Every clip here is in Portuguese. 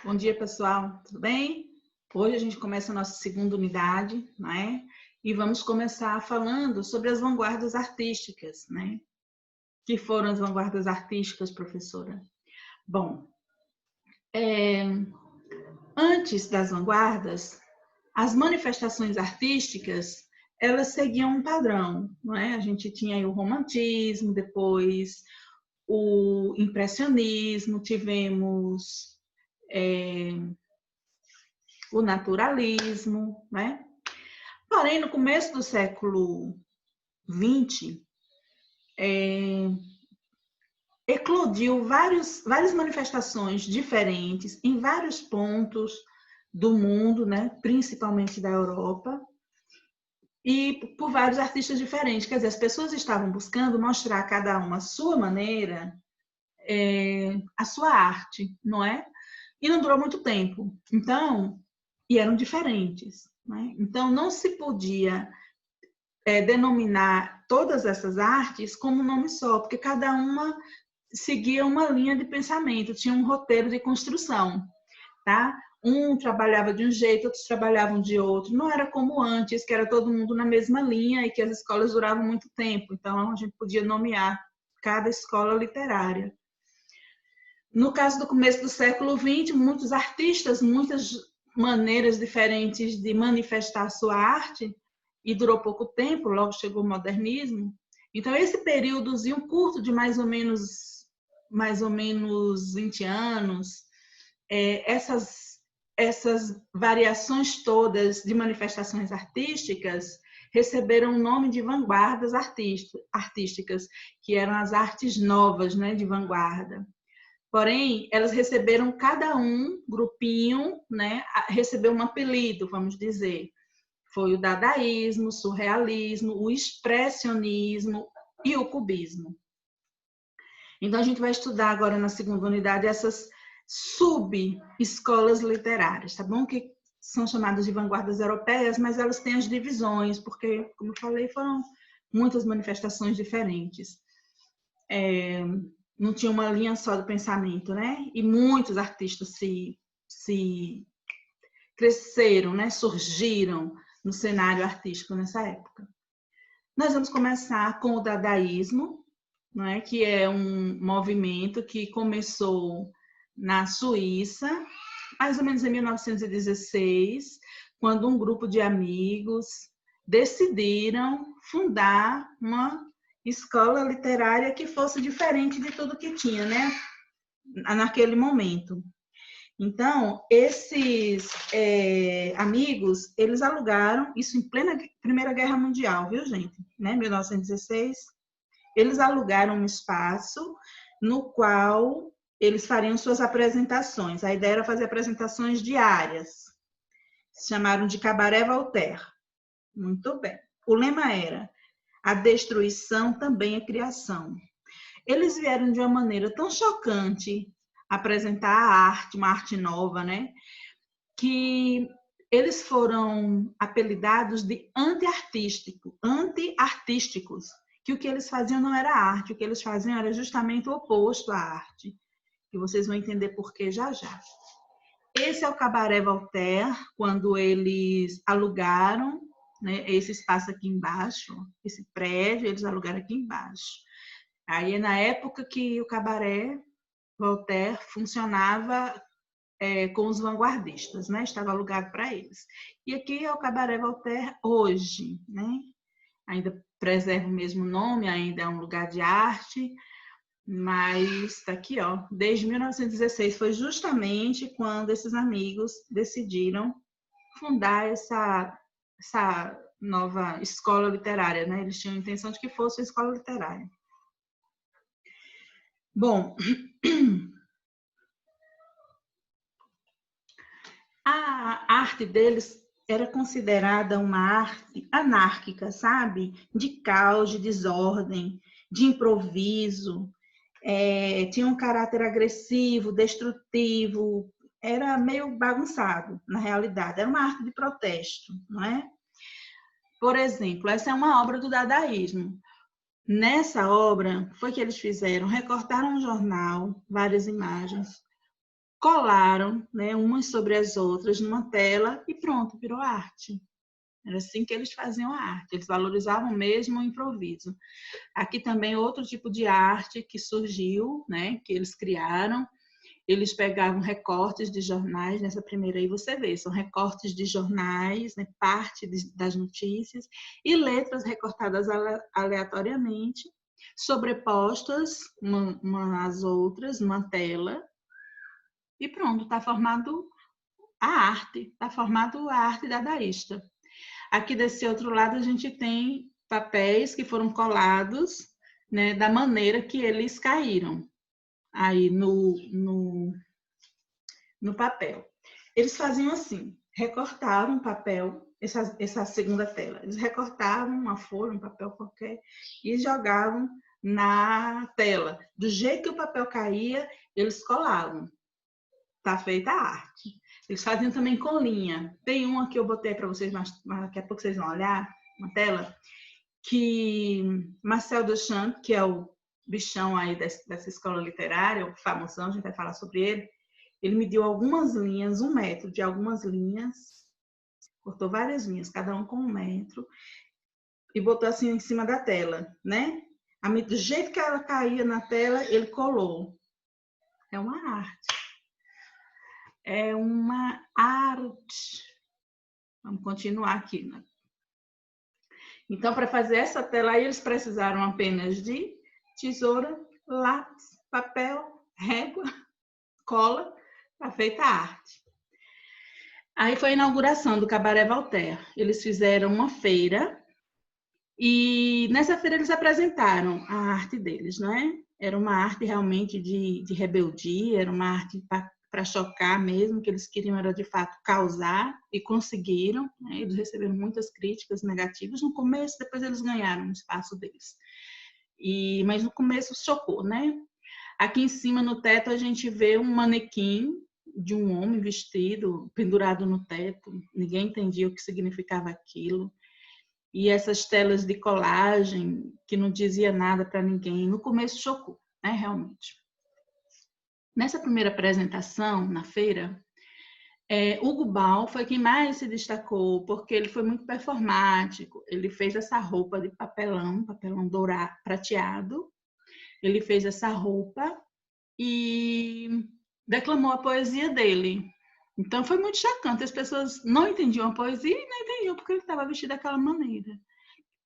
Bom dia, pessoal. Tudo bem? Hoje a gente começa a nossa segunda unidade, né? E vamos começar falando sobre as vanguardas artísticas, né? Que foram as vanguardas artísticas, professora? Bom, antes das vanguardas, as manifestações artísticas, elas seguiam um padrão, não é? A gente tinha aí o romantismo, depois o impressionismo, tivemos o naturalismo, né? Porém, no começo do século XX, eclodiu várias manifestações diferentes em vários pontos do mundo, né? Principalmente da Europa, e por vários artistas diferentes. Quer dizer, as pessoas estavam buscando mostrar a cada uma a sua maneira, a sua arte, não é? E não durou muito tempo. Então, e eram diferentes, né? Então, não se podia denominar todas essas artes como um nome só, porque cada uma seguia uma linha de pensamento, tinha um roteiro de construção, tá? Um trabalhava de um jeito, outros trabalhavam de outro. Não era como antes, que era todo mundo na mesma linha e que as escolas duravam muito tempo. Então, a gente podia nomear cada escola literária. No caso do começo do século XX, muitos artistas, muitas maneiras diferentes de manifestar sua arte, e durou pouco tempo, logo chegou o modernismo. Então, esse períodozinho curto de mais ou menos 20 anos, essas variações todas de manifestações artísticas receberam o nome de vanguardas artísticas, que eram as artes novas, né, de vanguarda. Porém, elas receberam cada grupinho, né, recebeu um apelido, vamos dizer. Foi o dadaísmo, o surrealismo, o expressionismo e o cubismo. Então, a gente vai estudar agora na segunda unidade essas sub-escolas literárias, tá bom? Que são chamadas de vanguardas europeias, mas elas têm as divisões, porque, como eu falei, foram muitas manifestações diferentes. Não tinha uma linha só do pensamento, né? E muitos artistas se cresceram, né? Surgiram no cenário artístico nessa época. Nós vamos começar com o dadaísmo, né? Que é um movimento que começou na Suíça, mais ou menos em 1916, quando um grupo de amigos decidiram fundar uma escola literária que fosse diferente de tudo que tinha, né? Naquele momento. Então, esses amigos, eles alugaram, isso em plena Primeira Guerra Mundial, viu, gente? Né? 1916. Eles alugaram um espaço no qual eles fariam suas apresentações. A ideia era fazer apresentações diárias. Se chamaram de Cabaré Voltaire. Muito bem. O lema era: a destruição também é criação. Eles vieram de uma maneira tão chocante apresentar a arte, uma arte nova, né? Que eles foram apelidados de anti-artísticos, que o que eles faziam não era arte, o que eles faziam era justamente o oposto à arte. E vocês vão entender por que já já. Esse é o Cabaré Voltaire, quando eles alugaram, né, esse espaço aqui embaixo, esse prédio, eles alugaram aqui embaixo. Aí é na época que o Cabaré Voltaire funcionava com os vanguardistas, né? Estava alugado para eles. E aqui é o Cabaré Voltaire hoje, né? Ainda preserva o mesmo nome, ainda é um lugar de arte, mas está aqui, ó. Desde 1916 foi justamente quando esses amigos decidiram fundar essa nova escola literária, né? Eles tinham a intenção de que fosse uma escola literária. Bom, a arte deles era considerada uma arte anárquica, sabe? De caos, de desordem, de improviso. Tinha um caráter agressivo, destrutivo, era meio bagunçado, na realidade. Era uma arte de protesto, não é? Por exemplo, essa é uma obra do dadaísmo. Nessa obra, foi que eles fizeram, recortaram um jornal, várias imagens, colaram, né, umas sobre as outras numa tela e pronto, virou arte. Era assim que eles faziam a arte, eles valorizavam mesmo o improviso. Aqui também outro tipo de arte que surgiu, né, que eles criaram. Eles pegavam recortes de jornais, nessa primeira aí você vê, são recortes de jornais, né, parte das notícias, e letras recortadas aleatoriamente, sobrepostas uma às outras, numa tela, e pronto, está formado está formado a arte dadaísta. Aqui desse outro lado a gente tem papéis que foram colados, né, da maneira que eles caíram aí no papel. Eles faziam assim, recortavam papel, essa segunda tela, eles recortavam uma folha, um papel qualquer e jogavam na tela. Do jeito que o papel caía, eles colavam. Tá feita a arte. Eles faziam também com linha. Tem uma que eu botei para vocês, mas daqui a pouco vocês vão olhar na tela, que Marcel Duchamp, que é o bichão aí dessa escola literária, o famosão, a gente vai falar sobre ele, ele me deu algumas linhas, 1 metro de algumas linhas, cortou várias linhas, cada um com 1 metro, e botou assim em cima da tela, né? Do jeito que ela caía na tela, ele colou. É uma arte. É uma arte. Vamos continuar aqui, né? Então, para fazer essa tela aí, eles precisaram apenas de tesoura, lápis, papel, régua, cola, para feita a arte. Aí foi a inauguração do Cabaré Voltaire. Eles fizeram uma feira e nessa feira eles apresentaram a arte deles, não é? Era uma arte realmente de rebeldia, era uma arte para chocar mesmo, que eles queriam era de fato causar e conseguiram, né? Eles receberam muitas críticas negativas no começo, depois eles ganharam o espaço deles. Mas no começo chocou, né? Aqui em cima no teto a gente vê um manequim de um homem vestido, pendurado no teto. Ninguém entendia o que significava aquilo. E essas telas de colagem que não dizia nada para ninguém. No começo chocou, né, realmente. Nessa primeira apresentação, na feira, Hugo Ball foi quem mais se destacou, porque ele foi muito performático. Ele fez essa roupa de papelão dourado, prateado. Ele fez essa roupa e declamou a poesia dele. Então foi muito chocante. As pessoas não entendiam a poesia e não entendiam porque ele estava vestido daquela maneira.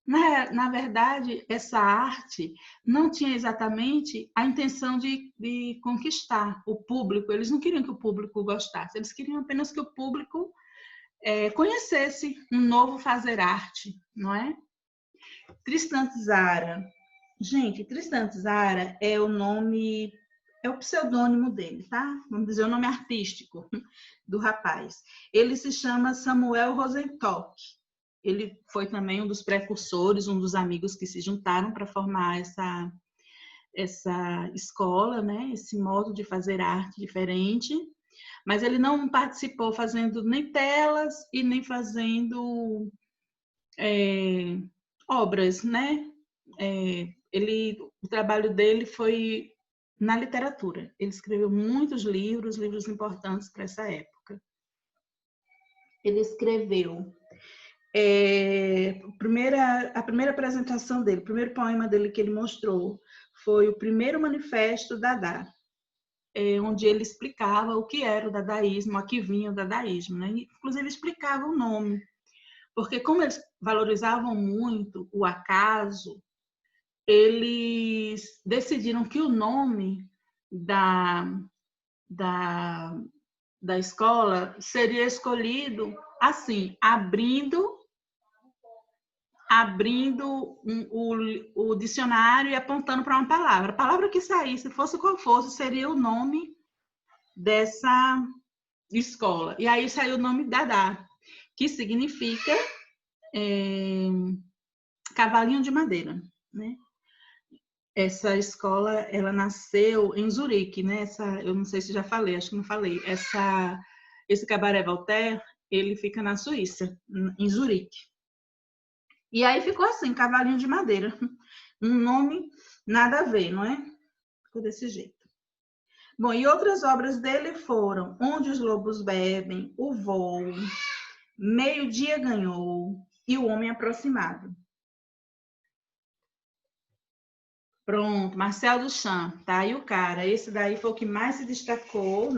Na verdade, essa arte não tinha exatamente a intenção de conquistar o público. Eles não queriam que o público gostasse, eles queriam apenas que o público conhecesse um novo fazer arte, não é? Tristan Tzara. Gente, Tristan Tzara é o nome, é o pseudônimo dele, tá? Vamos dizer o nome artístico do rapaz. Ele se chama Samuel Rosenstock. Ele foi também um dos precursores, um dos amigos que se juntaram para formar essa escola, né? Esse modo de fazer arte diferente. Mas ele não participou fazendo nem telas e nem fazendo obras, né? O trabalho dele foi na literatura. Ele escreveu muitos livros importantes para essa época. Ele escreveu a primeira apresentação dele, o primeiro poema dele que ele mostrou foi o primeiro manifesto Dada, onde ele explicava o que era o dadaísmo, a que vinha o dadaísmo, né? Inclusive explicava o nome, porque como eles valorizavam muito o acaso, eles decidiram que o nome da escola seria escolhido assim, abrindo o dicionário e apontando para uma palavra. A palavra que saísse, fosse qual fosse, seria o nome dessa escola. E aí saiu o nome Dada, que significa cavalinho de madeira, né? Essa escola, ela nasceu em Zurique, né? Eu não sei se já falei, acho que não falei. Esse Cabaré Voltaire, ele fica na Suíça, em Zurique. E aí ficou assim, cavalinho de madeira. Um nome nada a ver, não é? Ficou desse jeito. Bom, e outras obras dele foram Onde os Lobos Bebem, O Voo, Meio-Dia Ganhou e O Homem Aproximado. Pronto, Marcel Duchamp, tá aí o cara. Esse daí foi o que mais se destacou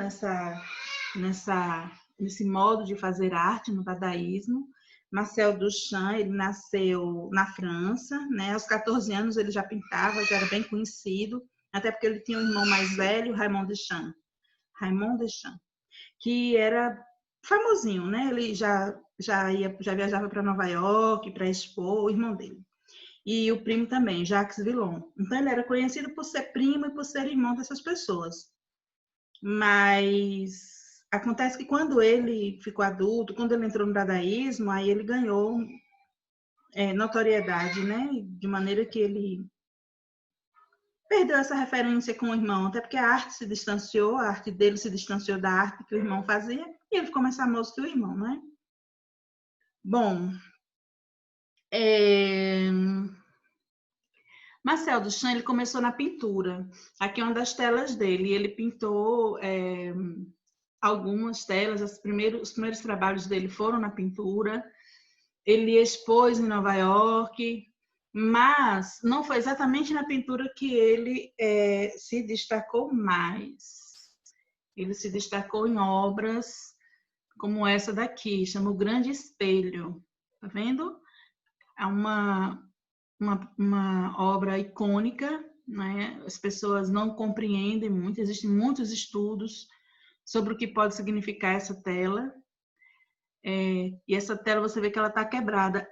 nesse modo de fazer arte, no dadaísmo. Marcel Duchamp, ele nasceu na França, né? Aos 14 anos ele já pintava, já era bem conhecido, até porque ele tinha um irmão mais velho, Raymond Duchamp, que era famosinho, né? Ele já viajava para Nova York para expor, o irmão dele. E o primo também, Jacques Villon. Então ele era conhecido por ser primo e por ser irmão dessas pessoas. Mas acontece que quando ele ficou adulto, quando ele entrou no dadaísmo, aí ele ganhou notoriedade, né? De maneira que ele perdeu essa referência com o irmão, até porque a arte se distanciou, a arte dele se distanciou da arte que o irmão fazia, e ele ficou mais famoso que o irmão, né? Bom, Marcel Duchamp, ele começou na pintura. Aqui é uma das telas dele. Ele pintou algumas telas, os primeiros trabalhos dele foram na pintura. Ele expôs em Nova York, mas não foi exatamente na pintura que ele se destacou mais. Ele se destacou em obras como essa daqui, chama O Grande Espelho. Tá vendo? É uma obra icônica, né? As pessoas não compreendem muito, existem muitos estudos sobre o que pode significar essa tela. E essa tela você vê que ela está quebrada.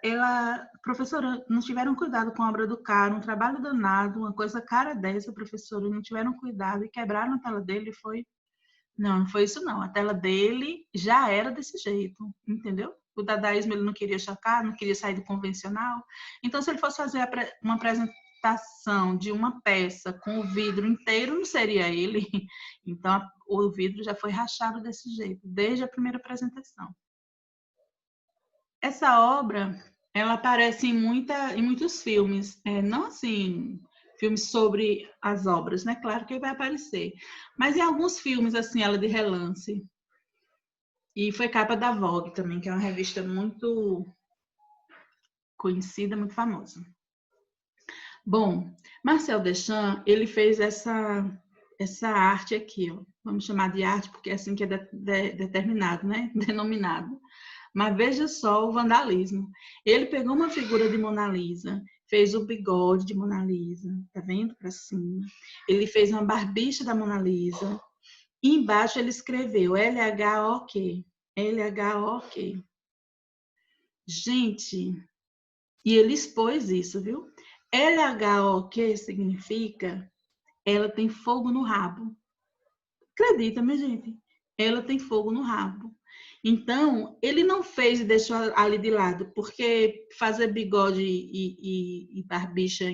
Professora, não tiveram cuidado com a obra do cara, um trabalho danado, uma coisa cara dessa, professora, não tiveram cuidado e quebraram a tela dele. Não foi isso não. A tela dele já era desse jeito, entendeu? O dadaísmo ele não queria chocar, não queria sair do convencional. Então, se ele fosse fazer uma apresentação de uma peça com o vidro inteiro, não seria ele. Então, o vidro já foi rachado desse jeito, desde a primeira apresentação. Essa obra, ela aparece em muitos filmes, não assim, filmes sobre as obras, né? Claro que vai aparecer. Mas em alguns filmes, assim, ela de relance. E foi capa da Vogue também, que é uma revista muito conhecida, muito famosa. Bom, Marcel Duchamp, ele fez essa arte aqui, ó. Vamos chamar de arte porque é assim que é determinado, né? Denominado. Mas veja só o vandalismo. Ele pegou uma figura de Mona Lisa, fez o bigode de Mona Lisa, tá vendo para cima? Ele fez uma barbicha da Mona Lisa. E embaixo ele escreveu LHOQ. LHOQ. Gente, e ele expôs isso, viu? LHOQ significa ela tem fogo no rabo. Acredita, minha gente? Ela tem fogo no rabo. Então, ele não fez e deixou ali de lado, porque fazer bigode e barbicha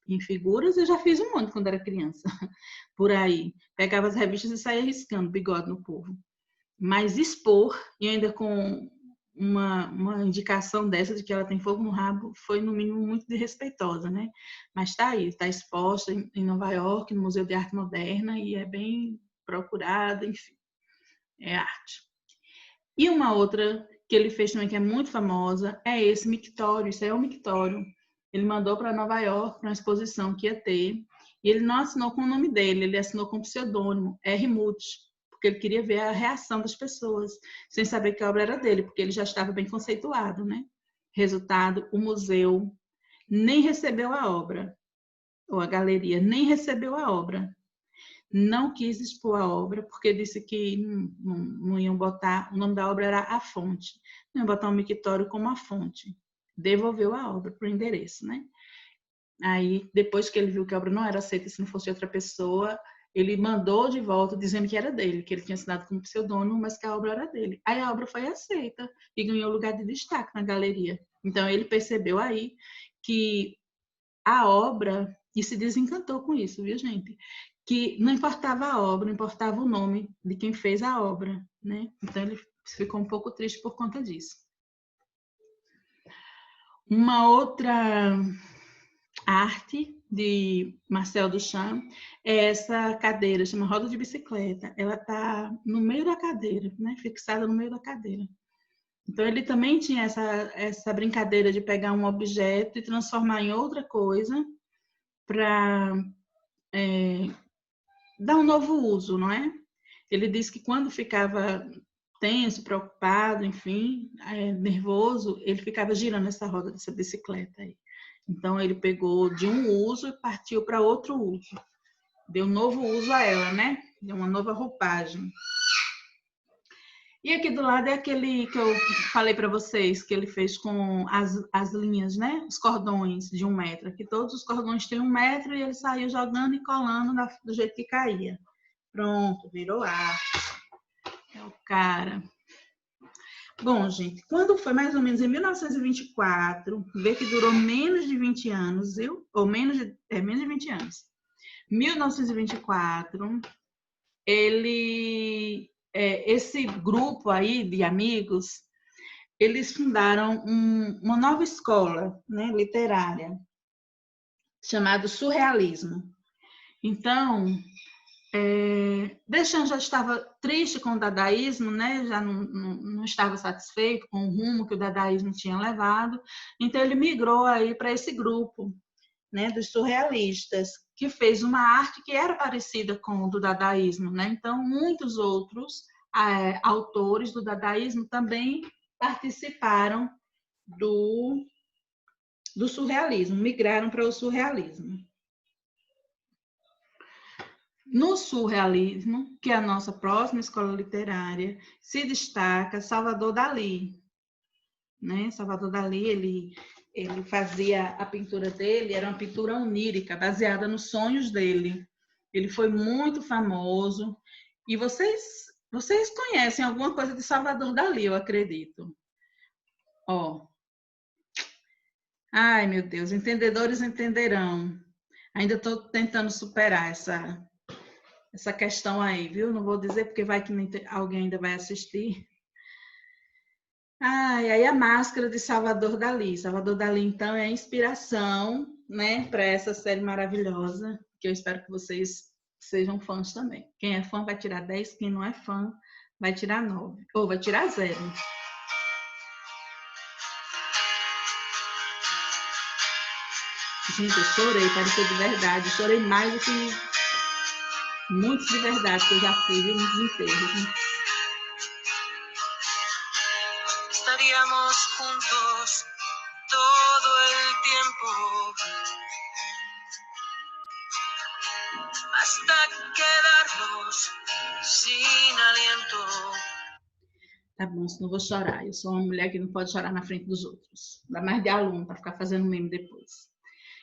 em figuras, eu já fiz um monte quando era criança, por aí. Pegava as revistas e saía riscando bigode no povo. Mas expor, e ainda com uma indicação dessa de que ela tem fogo no rabo, foi no mínimo muito desrespeitosa, né? Mas está aí, está exposta em Nova York, no Museu de Arte Moderna, e é bem procurada, enfim, é arte. E uma outra que ele fez também, que é muito famosa, é esse mictório. Isso aí é um mictório. Ele mandou para Nova York, para uma exposição que ia ter, e ele não assinou com o nome dele, ele assinou com o pseudônimo, R. Muth, porque ele queria ver a reação das pessoas, sem saber que a obra era dele, porque ele já estava bem conceituado, né? Resultado, o museu nem recebeu a obra, ou a galeria nem recebeu a obra. Não quis expor a obra, porque disse que não iam botar, o nome da obra era A Fonte, não iam botar um mictório como A Fonte. Devolveu a obra para o endereço, né? Aí, depois que ele viu que a obra não era aceita se não fosse outra pessoa, ele mandou de volta dizendo que era dele, que ele tinha assinado como pseudônimo, mas que a obra era dele. Aí a obra foi aceita e ganhou lugar de destaque na galeria. Então ele percebeu aí que a obra, e se desencantou com isso, viu, gente? Que não importava a obra, não importava o nome de quem fez a obra, né? Então ele ficou um pouco triste por conta disso. Uma outra arte de Marcel Duchamp é essa cadeira, chama roda de bicicleta. Ela está no meio da cadeira, né? Fixada no meio da cadeira. Então, ele também tinha essa brincadeira de pegar um objeto e transformar em outra coisa para dar um novo uso, não é? Ele disse que quando ficava tenso, preocupado, enfim, nervoso, ele ficava girando essa roda dessa bicicleta aí. Então, ele pegou de um uso e partiu para outro uso. Deu um novo uso a ela, né? Deu uma nova roupagem. E aqui do lado é aquele que eu falei para vocês, que ele fez com as linhas, né? Os cordões de 1 metro. Aqui todos os cordões têm 1 metro e ele saiu jogando e colando do jeito que caía. Pronto, virou arte. É o cara. Bom, gente, quando foi mais ou menos em 1924, vê que durou menos de 20 anos, viu? Ou menos de 20 anos. 1924, esse grupo aí de amigos, eles fundaram uma nova escola, né, literária, chamada Surrealismo. Então, Deschamps já estava triste com o dadaísmo, né? Já não estava satisfeito com o rumo que o dadaísmo tinha levado, então ele migrou aí para esse grupo, né, dos surrealistas, que fez uma arte que era parecida com o do dadaísmo, né? Então, muitos outros autores do dadaísmo também participaram do surrealismo, migraram para o surrealismo. No surrealismo, que é a nossa próxima escola literária, se destaca Salvador Dalí, né? Salvador Dalí, ele fazia a pintura dele, era uma pintura onírica, baseada nos sonhos dele. Ele foi muito famoso. E vocês conhecem alguma coisa de Salvador Dalí, eu acredito. Ó. Ai, meu Deus, entendedores entenderão. Ainda estou tentando superar essa questão aí, viu? Não vou dizer porque vai que alguém ainda vai assistir. E aí a máscara de Salvador Dalí. Salvador Dalí, então, é a inspiração, né, para essa série maravilhosa, que eu espero que vocês sejam fãs também. Quem é fã vai tirar 10, quem não é fã vai tirar 9, ou vai tirar 0. Gente, eu chorei, pareceu de verdade. Eu chorei mais do que muitos de verdade que eu já fui, viu? Muitos enterros. Né? Estaríamos juntos todo el tiempo hasta quedarnos sin aliento. Tá bom, senão eu vou chorar. Eu sou uma mulher que não pode chorar na frente dos outros. Ainda mais de aluno, para ficar fazendo meme depois.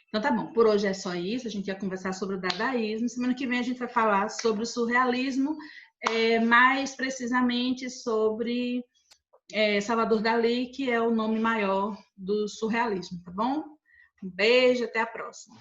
Então tá bom, por hoje é só isso. A gente ia conversar sobre o dadaísmo. Semana que vem a gente vai falar sobre o surrealismo, mais precisamente sobre Salvador Dalí, que é o nome maior do surrealismo, tá bom? Um beijo, até a próxima.